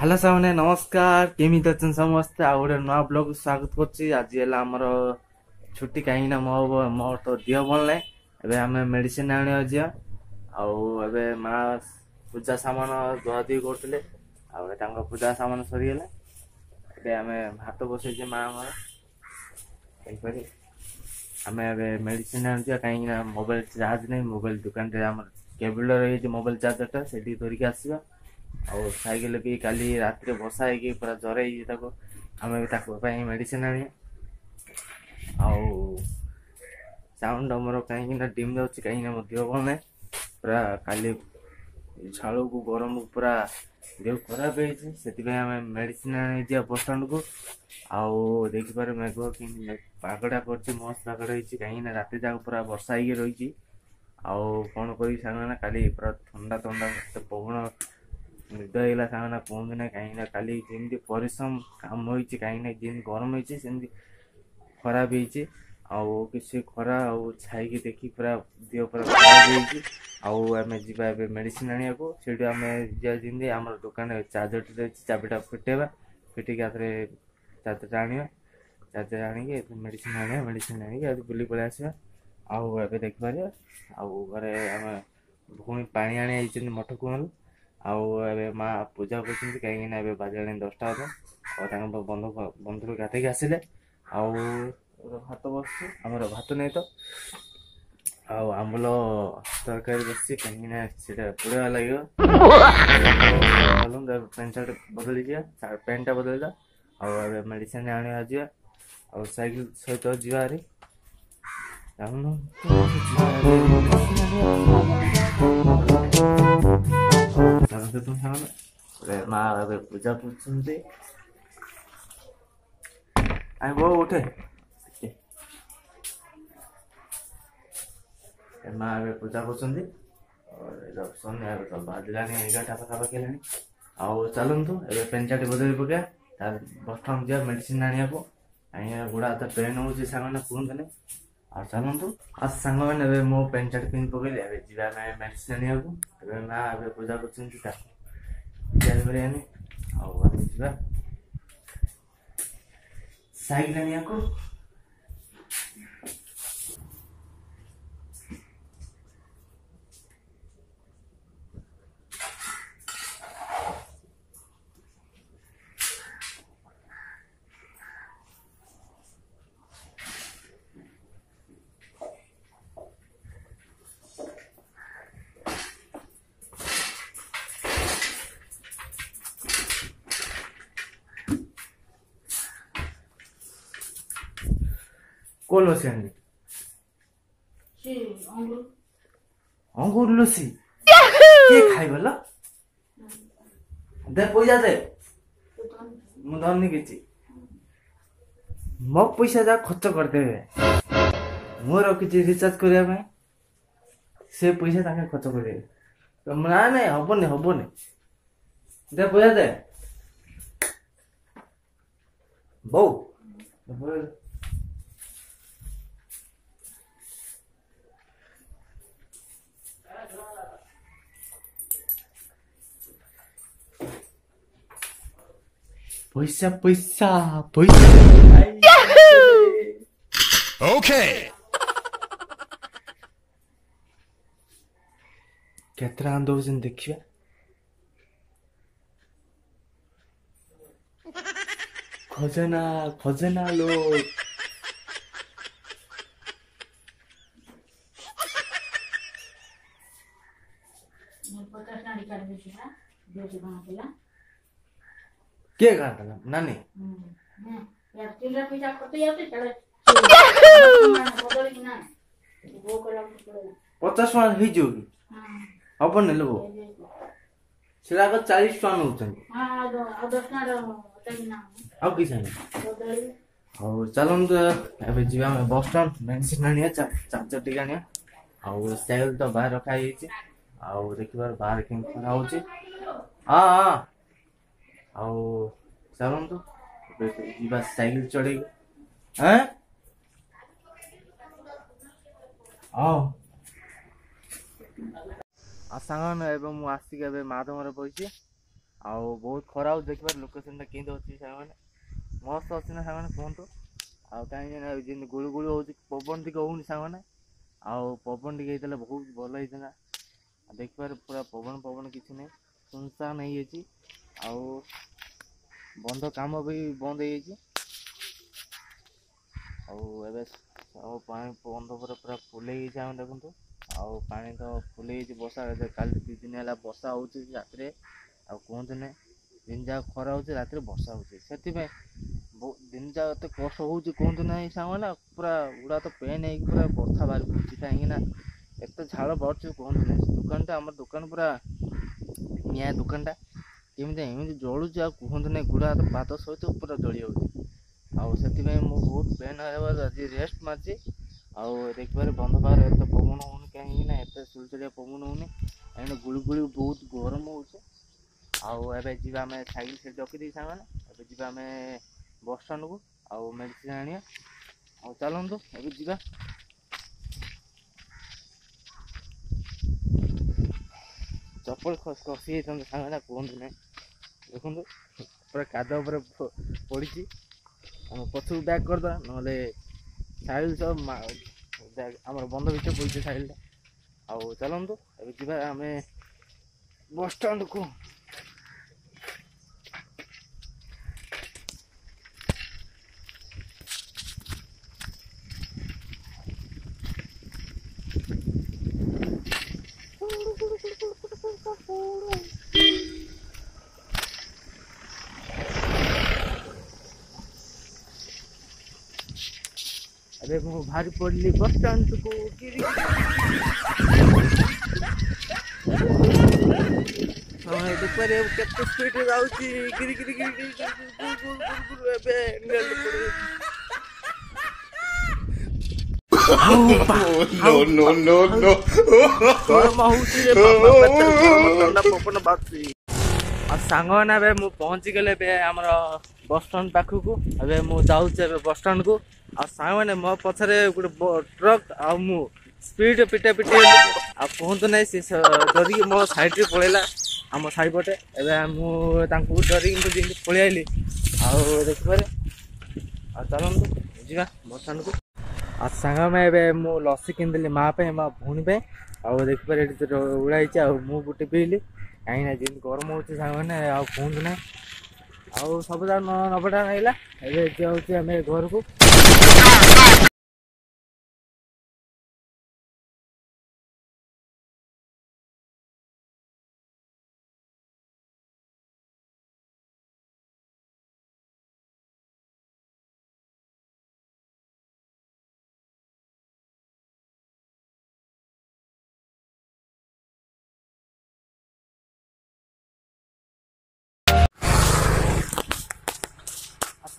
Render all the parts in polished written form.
Hello सामने नमस्कार केमिति अछन समस्ते आ गोटे नुआ ब्लॉग स्वागत करछि। आज है हमर छुट्टी कहीं ना मो तो दिह भल ना एबे हमें मेडिसिन आने जिया आउ एबे माँ पूजा सामान धुआधुई करथिले आ तांको पूजा सामान सरी गेला एबे हमें भात बसै जे माँ हमर कहि परे हमें एबे मेडिसिन आने जिया कहीं ना मोबाइल चार्ज नहीं मोबाइल दुकान रे हमर केबल रही जे मोबाइल चार्जर सेठी धरिक आसीबा और साइकेल भी काली रात बसा है पूरा जर आम भी मेडिसिन आनी साउंड आमर कहीं डिम जाऊँ कहीं देह भल ना पूरा काली झाड़ को गरम पूरा देह खराब है मेडिसिन आनी जा बस स्टाण को आउ देखिपारे मेघ कि पागटा कर मस्त पागड़ कहीं रात जाक पूरा वर्षा ही रही आउ कौन कर काली पूरा ठंडा ठंडा पवन निद होगा सामना कहते ना कहीं काली जमी परिश्रम काम हो कहीं जमी गरम होती खराब हो किसी खरा छाई देखी पूरा देह पूरा खराब होमें जा मेडिसिन आने को आम जमी आम दुकान चार्जर चाबिटा फिटेबा फिटिक चार्जर आने चार्जर आने मेडिसिन आने मेडिसिन आने बुली पलि आसवा आउ देखिपारे आउ घरे आम पुणी पा आने मठ कुआं आउ माँ पूजा कर कहीं बाजा 10टा और बंधु गाधे आसिले आउ भात बस आम भात नहीं तो आंबल तरकारी बस कहीं पुड़ा लगे पैंट सार्ट बदली जा पैंट टा बदल आउ मेडिसिन आने आज आउ साइकिल सहित जारी माँ पूजा कर वो उठे माँ पूजा कर बाजला 11टा पाखापाखि है आउ चलतु ए पेन चार्ट बदल पका बस स्टाण जा मेडिसिन आने को कहीं गोड़ा हाथ पेन हो सांग कहते आ चलतु आ सांग मैंने मो पेन चार्ट पिंधि पकड़े जा मेडिसिन आने को माँ पूजा कर साइकिल आने को कौन लसी आनी अंगूर लसी के खाई बोल दे पैसा दे मु धरनी किसी मो पैसा जा खर्च करदे मोर किसी रिचार्ज करने से पैसा खर्च कर ना ना हबनी हबनी दे पैसा दे बो पैसा पैसा पैसा ओके केतरा दौन देखिए खजना खजना लो के काटला नानी पचास टका हो हबन लो सेटा 40 टका नौ चलते ए जी बस स्टाण मेडिसिन आने चार्जर टी आने साइकेल तो बाहर रखाई देखिए बाहर कि खरा हो हाँ हाँ आउ चलतु जा साइकिल चढ़े हाँ सांग मुझे आसिक माधव बस आउ बहुत खरा हो देखिए लोकेशन टा केंद अच्छी सामने मस्त अच्छी ना सामने कहतु आउ कहीं गुड़ गुड़ हो पवन टी होनी सामने आउ पवन टी बहुत भल होता देखिए पूरा पवन पवन किसी नहीं सुनसान हो आउ बंध काम भी बंद हो बंध पूरा फुल देखो आउ पानी तो फुल बसा कल 2 दिन है बसा हो रात कहतु ना दिन जाक खरा हो रात बसा हो दिन जाक एत कष्ट हो कहतु ना सांग पूरा गुड़ा तो पेन हो पूरा बथा बाहर पड़े कहीं एत झाड़ बाहर कहतु ना दुकान आम दुकान पूरा निया दुकान टा एमती जलुच कहतु ना गुड़ा हाथ पाद सहित पूरा जली जाऊँगी बहुत पेन आज रेस्ट मार्ची आउ देखिए बंध पार एत पवन होनी कहीं एत सुलचुलिया पवन होनी कहीं गुड़ी बहुत गरम हो आम सैकेल से रखी सामने जी आम बस स्टाण को आउ मेडिसिन आने चलतु ए जा चप्पल खसी जाता सामने कहतु ना देखो पूरा काद पड़ी पछू बैक करदा ना साइल सब आम बंध भर पड़े साइल आउ चलतु ए आम बस स्टाण को अरे मु भारी पड़ली बस स्टैंड को देखिए केते स्पीड जाऊँगी गिरी गिरी गिरी सांग मैंने मुझे पहुँची गले आम बस स्टाण पाखक मुझे बस स्टाण को आ सांग मैंने मो पछरे गोटे ट्रक आ स्पीड पिटा पिटी कहतु ना सी डरिक मो साइड रे पलैला आम साई पटे मुझे डरिक पलि आइली देखिए चलतु जा बस स्टाण को आ सांग में मु लस्सी किनदेली माँ पे माँ भौणी पे देखिए उड़ाई मु गोटे पीली कहीं जिन गरम हो सांग मैंने कहतु ना सब जाक 90 टाँग आइला ए आम घर को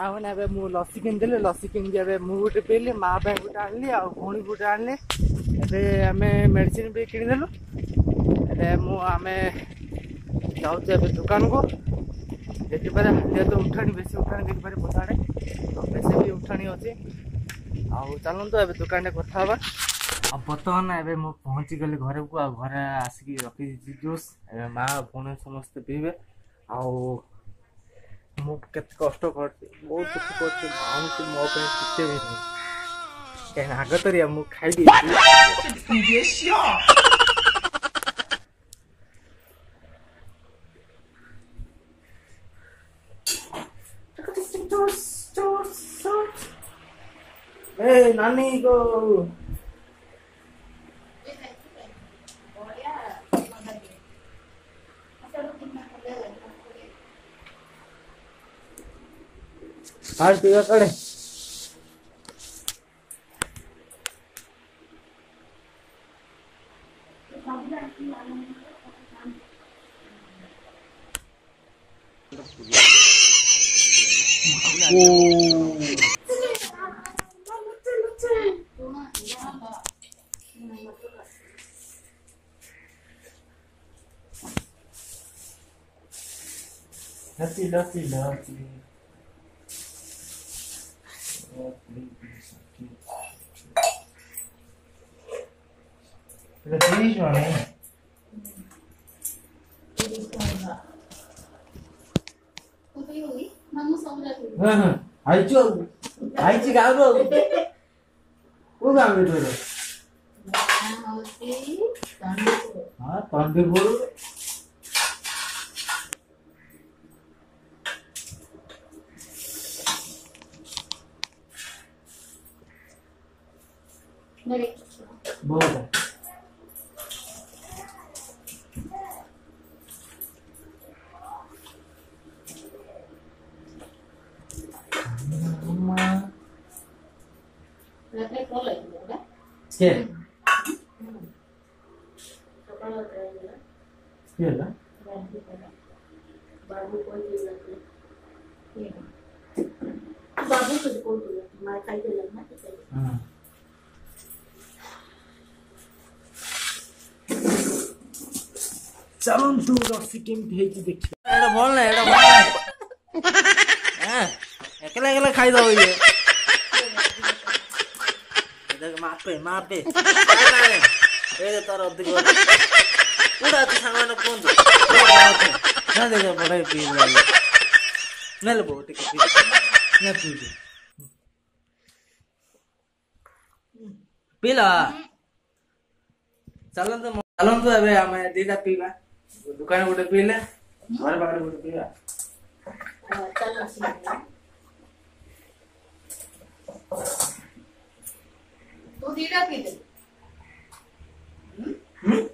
मैंने मु लस्सी किनदेली लस्सी किन मुझे पीली माँ पे गोटे आनली आनी गोटे आनली आम मेडिसिन भी किदेलु आम जाऊे दुकान को देखिपारे तो उठाणी बेसी उठाणी देखिपारे पछाड़े तो बेसी भी उठाणी अच्छी चलतु ए दुकान कथा बर्तमान ए पहुँची गली घर को घरे आसिक रखी जूस माँ भौणी समस्ते पीबे मुझे कष्ट कर बहुत कुछ कर मो किसी भी नहीं कहीं आग तरिया मुझे खाई नानी को हार पीवा कड़े लस्सी लस्सी लस्सी ହଁ ହଁ ଆଇଛୁ ଆଉ ଆଇଛି ଗାଁରୁ ଆଉ କୋଉ ଗାଁ ରେ ତୋର? ହଁ ତଣ୍ଡିପୁର। ବହୁତ କିଏ କିଏ ହେଲା? ହଁ ଚାଲନ୍ତୁ ରସି କେମିତି ହେଇଛି ଦେଖିବା। ଏଇଟା ଭଲ ନାହିଁ ଏଇଟା ଭଲ ନାହିଁ। ଏକଲା ଏକଲା ଖାଇଦବ ଇଏ। ମାପେ ମାପେ ଏ ତାର ଅଧିକ କୋଉଟା ଅଛି ସାଙ୍ଗମାନେ କୁହନ୍ତୁ ନା ଦେଖ ବଢାଇ ପିଇ ନେଲେ ବୋଉ ଟିକେ ପିଲା ଚାଲନ୍ତୁ ଚାଲନ୍ତୁ ଏବେ ଆମେ ଦିଟା ପିଇବା ଦୋକାନ ଗୋଟେ ପିଇଲେ ଘର ପାଖରେ ଗୋଟେ ପିଇବା। तू दीदा पी ले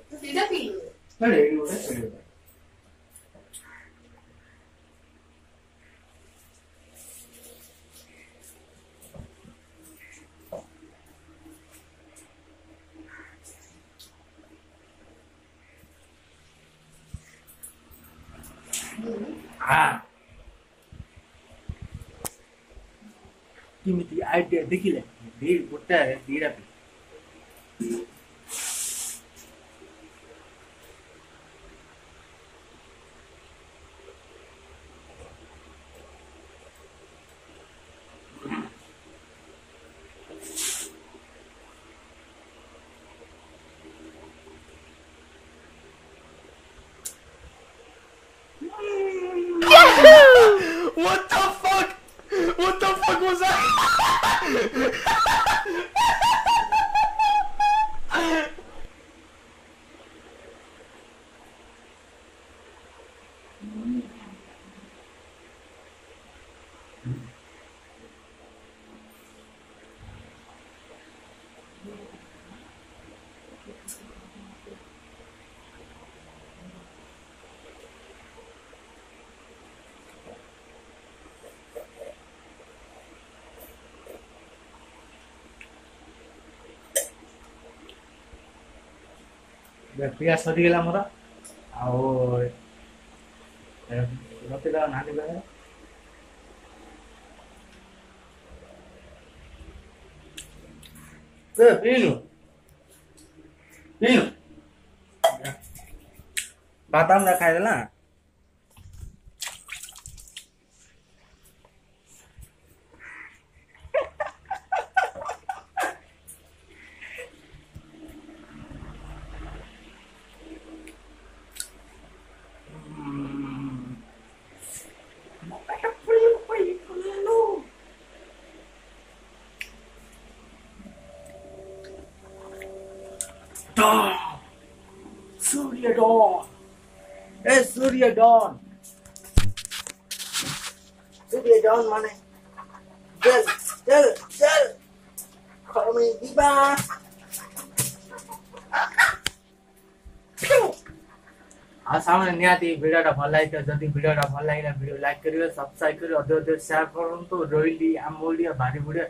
तू दीदा पी ले चले ये बोले चले हाँ किमिति आइडिया देखिले दीड गोटा दीडा P What the fuck? What the fuck was that? पिया सरीगला मोर आते नानी पीनु पीनु बादाम ना खाइदेला Dawn! Surya Dawn! Hey Surya Dawn! Surya Dawn माने चल चल चल खमी दिबा सामने निहाती भिडियोटा भल लागिथ्यो जदि भिडियोटा भल लागिला भिडियो लाइक करियो सब्सक्राइब करियो अधिक अधिक शेयर करंतु रोइली आम ओडिया भारी बुढिया